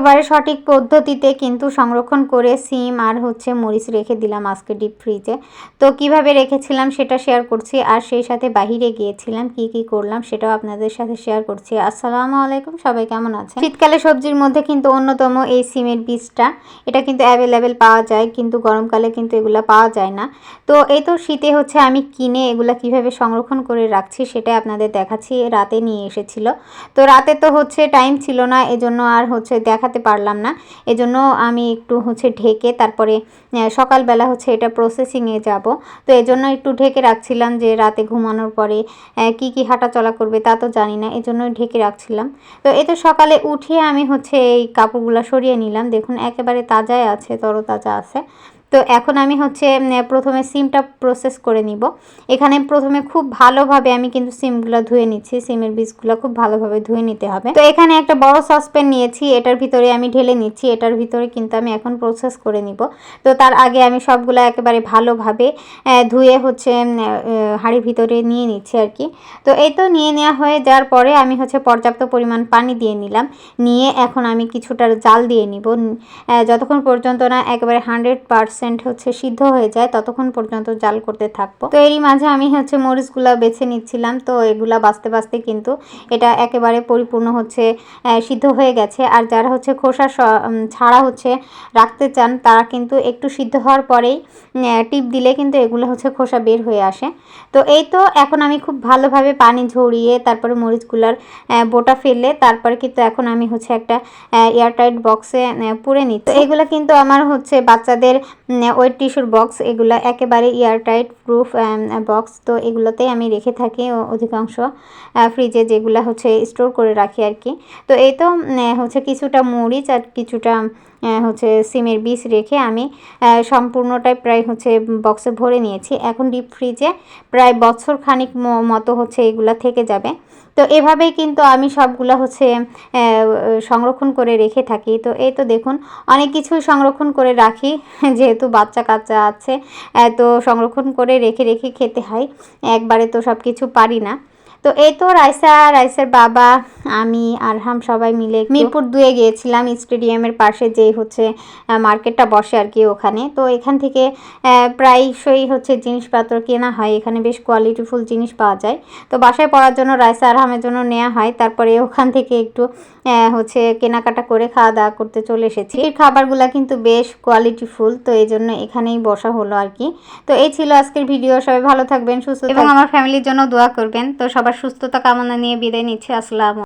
একেবারে সঠিক পদ্ধতিতে কিন্তু সংরক্ষণ করে সিম আর হচ্ছে মরিচ রেখে দিলাম আজকে ডিপ ফ্রিজে। তো কিভাবে রেখেছিলাম সেটা শেয়ার করছি, আর সেই সাথে বাহিরে গিয়েছিলাম কি করলাম সেটাও আপনাদের সাথে শেয়ার করছি। আসসালামু আলাইকুম, সবাই কেমন আছেন? শীতকালে সবজির মধ্যে কিন্তু অন্যতম এই সিমের বীজটা, এটা কিন্তু অ্যাভেলেবেল পাওয়া যায়, কিন্তু গরমকালে কিন্তু এগুলো পাওয়া যায় না। তো এই তো শীতে হচ্ছে আমি কিনে এগুলা কিভাবে সংরক্ষণ করে রাখছি সেটাই আপনাদের দেখাচ্ছি। রাতে নিয়ে এসেছিল, তো রাতে তো হচ্ছে টাইম ছিল না, এজন্য আর হচ্ছে দেখাতে পারলাম না। এজন্য আমি একটু হচ্ছে ঢেকে তারপরে সকালবেলা হচ্ছে এটা প্রসেসিংয়ে যাব, তো এজন্য একটু ঢেকে রাখছিলাম যে রাতে ঘুমানোর পরে কি হাঁটা চলা করবে তা তো জানি না, এজন্যই ঢেকে রাখছিলাম। তো এই তো সকালে উঠিয়ে আমি হচ্ছে এই কাপড়গুলো সরিয়ে নিলাম, দেখুন একেবারে তাজাই আছে, তরতাজা আছে। তো এখন আমি হচ্ছে প্রথমে সিমটা প্রসেস করে নিব। এখানে প্রথমে খুব ভালোভাবে আমি কিন্তু সিমগুলো ধুয়ে নিচ্ছি, সিমের বীজগুলো খুব ভালোভাবে ধুয়ে নিতে হবে। তো এখানে একটা বড় সসপ্যান নিয়েছি, এটার ভিতরে আমি ঢেলে নিচ্ছি, এটার ভিতরে কিন্তু আমি এখন প্রসেস করে নিব। তো তার আগে আমি সবগুলো একেবারে ভালোভাবে ধুয়ে হচ্ছে হাঁড়ির ভিতরে নিয়ে নিচ্ছি আর কি। তো এই তো নিয়ে নেওয়া হয়ে যাওয়ার পরে আমি হচ্ছে পর্যাপ্ত পরিমাণ পানি দিয়ে নিলাম, নিয়ে এখন আমি কিছুটা জাল দিয়ে নিব, যতক্ষণ পর্যন্ত না একেবারে 100% হচ্ছে সিদ্ধ হয়ে যায় ততক্ষণ পর্যন্ত জাল করতে থাকবো। তো এরই মাঝে আমি হচ্ছে মরিচগুলো বেছে নিচ্ছিলাম, তো এগুলা বাছতে বাছতে কিন্তু এটা একেবারে পরিপূর্ণ হচ্ছে সিদ্ধ হয়ে গেছে। আর যারা হচ্ছে খোসা ছাড়া হচ্ছে রাখতে চান তারা কিন্তু একটু সিদ্ধ হওয়ার পরেই টিপ দিলে কিন্তু এগুলো হচ্ছে খোসা বের হয়ে আসে। তো এই তো এখন আমি খুব ভালোভাবে পানি ঝরিয়ে তারপরে মরিচগুলার বোটা ফেললে তারপরে কিন্তু এখন আমি হচ্ছে একটা এয়ারটাইট বক্সে পুরে নিচ্ছি। তো এগুলো কিন্তু আমার হচ্ছে বাচ্চাদের ওয়েট টিস্যুর বক্স, এগুলো একেবারে এয়ারটাইট প্রুফ বক্স। তো এগুলোতেই আমি রেখে থাকি অধিকাংশ ফ্রিজে, যেগুলো হচ্ছে স্টোর করে রাখি আর কি। তো এই তো হচ্ছে কিছুটা মরিচ আর কিছুটা হচ্ছে সিমের বীজ রেখে আমি সম্পূর্ণটাই প্রায় হচ্ছে বক্সে ভরে নিয়েছি। এখন ডিপ ফ্রিজে প্রায় বছর খানিক মতো হচ্ছে এগুলা থেকে যাবে। তো এভাবেই কিন্তু আমি সবগুলো হচ্ছে সংরক্ষণ করে রেখে থাকি। তো এই তো দেখুন অনেক কিছুই সংরক্ষণ করে রাখি, যেহেতু বাচ্চা কাচ্চা আছে তো সংরক্ষণ করে রেখে রেখে খেতে হয়, একবারে তো সব কিছু পারি না। তো এই তো রাইসার বাবা, আমি আরহাম সবাই মিলে মিরপুর 2 গিয়েছিলাম, স্টেডিয়ামের পাশে যেই হচ্ছে মার্কেটটা বসে আর কি ওখানে। তো এখান থেকে প্রায়শই হচ্ছে জিনিসপত্র কেনা হয়, এখানে বেশ কোয়ালিটিফুল জিনিস পাওয়া যায়। তো বাসায় পড়ার জন্য রাইসা আরহামের জন্য নেওয়া হয়, তারপরে ওখান থেকে একটু হচ্ছে কেনাকাটা করে খাওয়া দাওয়া করতে চলে এসেছি। এই খাবারগুলা কিন্তু বেশ কোয়ালিটিফুল, তো এই জন্য এখানেই বসা হলো আর কি। তো এই ছিল আজকের ভিডিও, সবাই ভালো থাকবেন, সুস্থ এবং আমার ফ্যামিলির জন্য দোয়া করবেন। তো সবার সুস্থতা কামনা নিয়ে বিদায় নিচ্ছি। আসসালাম।